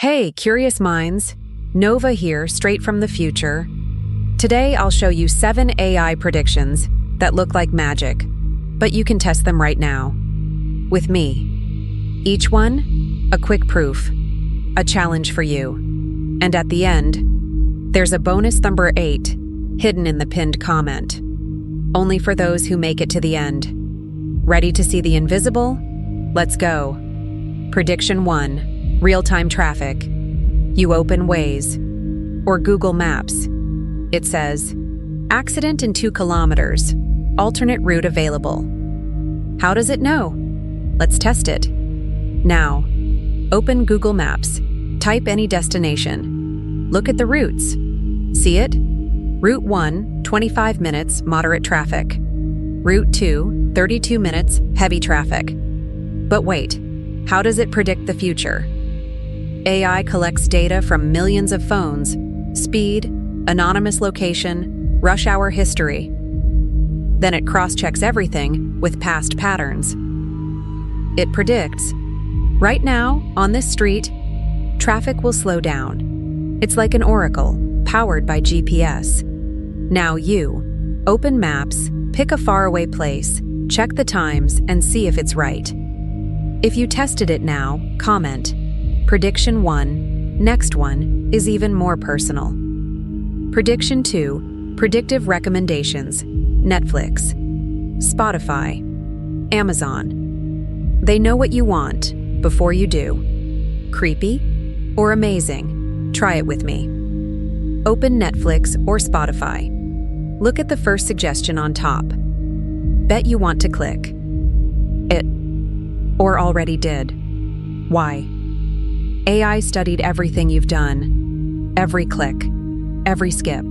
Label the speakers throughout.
Speaker 1: Hey, curious minds. Nova here, straight from the future. Today I'll show you 7 AI predictions that look like magic, but you can test them right now. With me. Each one, a quick proof, a challenge for you. And at the end, there's a bonus number 8, hidden in the pinned comment. Only for those who make it to the end. Ready to see the invisible? Let's go. Prediction 1, real-time traffic. You open Waze or Google Maps. It says, accident in 2 kilometers, alternate route available. How does it know? Let's test it. Now, open Google Maps, type any destination. Look at the routes. See it? Route 1, 25 minutes, moderate traffic. Route 2, 32 minutes, heavy traffic. But wait, how does it predict the future? AI collects data from millions of phones, speed, anonymous location, rush hour history. Then it cross-checks everything with past patterns. It predicts, right now, on this street, traffic will slow down. It's like an oracle, powered by GPS. Now you, open Maps, pick a faraway place, check the times, and see if it's right. If you tested it now, comment. Prediction 1, next one, is even more personal. Prediction 2, Predictive Recommendations, Netflix, Spotify, Amazon. They know what you want before you do. Creepy or amazing? Try it with me. Open Netflix or Spotify. Look at the first suggestion on top. Bet you want to click it, or already did. Why? AI studied everything you've done. Every click, every skip,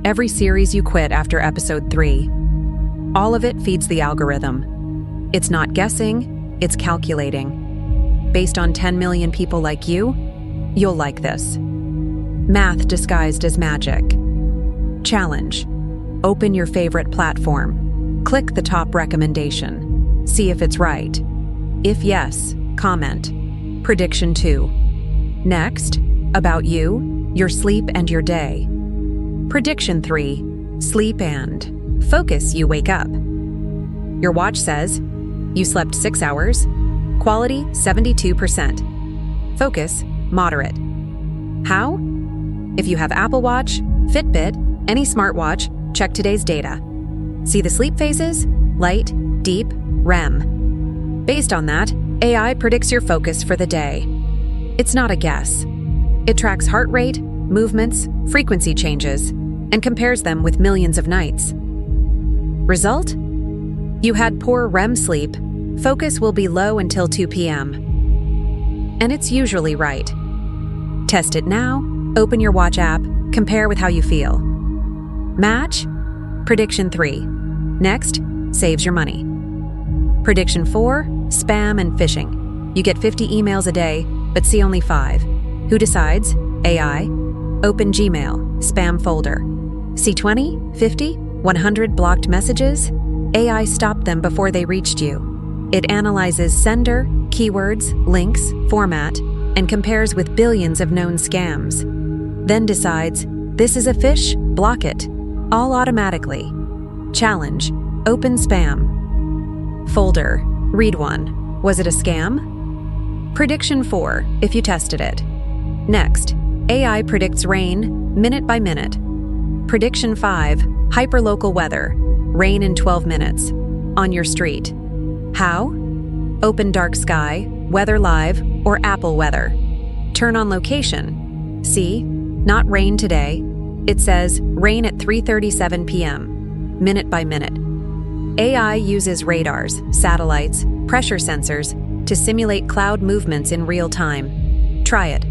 Speaker 1: every series you quit after episode 3. All of it feeds the algorithm. It's not guessing, it's calculating. Based on 10 million people like you, you'll like this. Math disguised as magic. Challenge. Open your favorite platform. Click the top recommendation. See if it's right. If yes, comment. Prediction 2. Next, about you, your sleep and your day. Prediction 3. Sleep and focus, you wake up. Your watch says, you slept 6 hours. Quality, 72%. Focus, moderate. How? If you have Apple Watch, Fitbit, any smartwatch, check today's data. See the sleep phases? Light, deep, REM. Based on that, AI predicts your focus for the day. It's not a guess. It tracks heart rate, movements, frequency changes, and compares them with millions of nights. Result? You had poor REM sleep. Focus will be low until 2 p.m. And it's usually right. Test it now, open your watch app, compare with how you feel. Match? Prediction 3. Next, saves your money. Prediction 4, spam and phishing. You get 50 emails a day, but see only 5. Who decides? AI. Open Gmail, spam folder. See 20, 50, 100 blocked messages? AI stopped them before they reached you. It analyzes sender, keywords, links, format, and compares with billions of known scams. Then decides, this is a phish, block it. All automatically. Challenge, open spam. Folder, read one. Was it a scam? Prediction 4, if you tested it. Next, AI predicts rain, minute by minute. Prediction 5, hyperlocal weather, rain in 12 minutes, on your street. How? Open dark sky, weather live, or Apple weather. Turn on location. See, not rain today. It says rain at 3:37 p.m., minute by minute. AI uses radars, satellites, pressure sensors to simulate cloud movements in real time. Try it.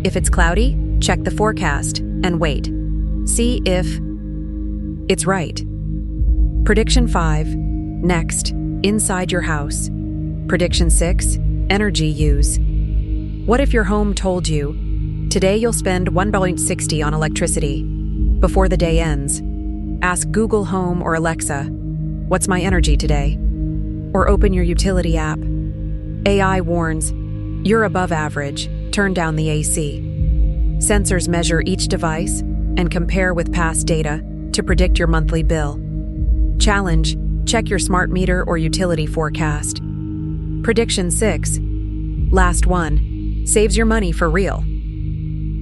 Speaker 1: If it's cloudy, check the forecast and wait. See if it's right. Prediction 5. Next, inside your house. Prediction 6. Energy use. What if your home told you, today you'll spend $1.60 on electricity? Before the day ends, ask Google Home or Alexa, what's my energy today? Or open your utility app. AI warns, you're above average. Turn down the AC. Sensors measure each device and compare with past data to predict your monthly bill. Challenge: check your smart meter or utility forecast. Prediction 6. Last one. Saves your money for real.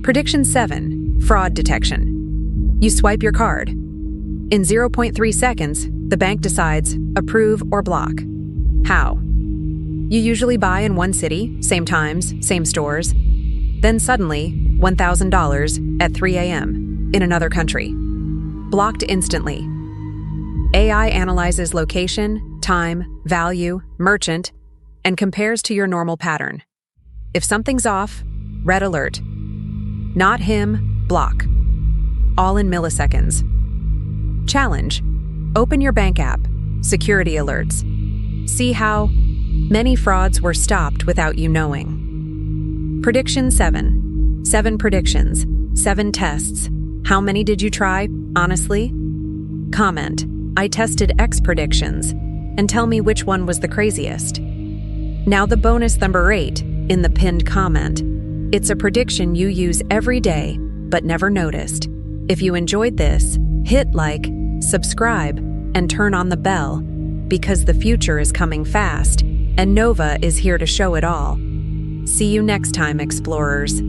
Speaker 1: Prediction 7. Fraud detection. You swipe your card. In 0.3 seconds, the bank decides approve or block. How? You usually buy in one city, same times, same stores. Then suddenly, $1,000 at 3 a.m. in another country. Blocked instantly. AI analyzes location, time, value, merchant, and compares to your normal pattern. If something's off, red alert. Not him, block. All in milliseconds. Challenge: open your bank app, security alerts. See how many frauds were stopped without you knowing. Prediction 7. 7 predictions, 7 tests. How many did you try, honestly? Comment: I tested X predictions, and tell me which one was the craziest. Now the bonus number 8 in the pinned comment. It's a prediction you use every day, but never noticed. If you enjoyed this, hit like, subscribe, and turn on the bell, because the future is coming fast, and Nova is here to show it all. See you next time, explorers.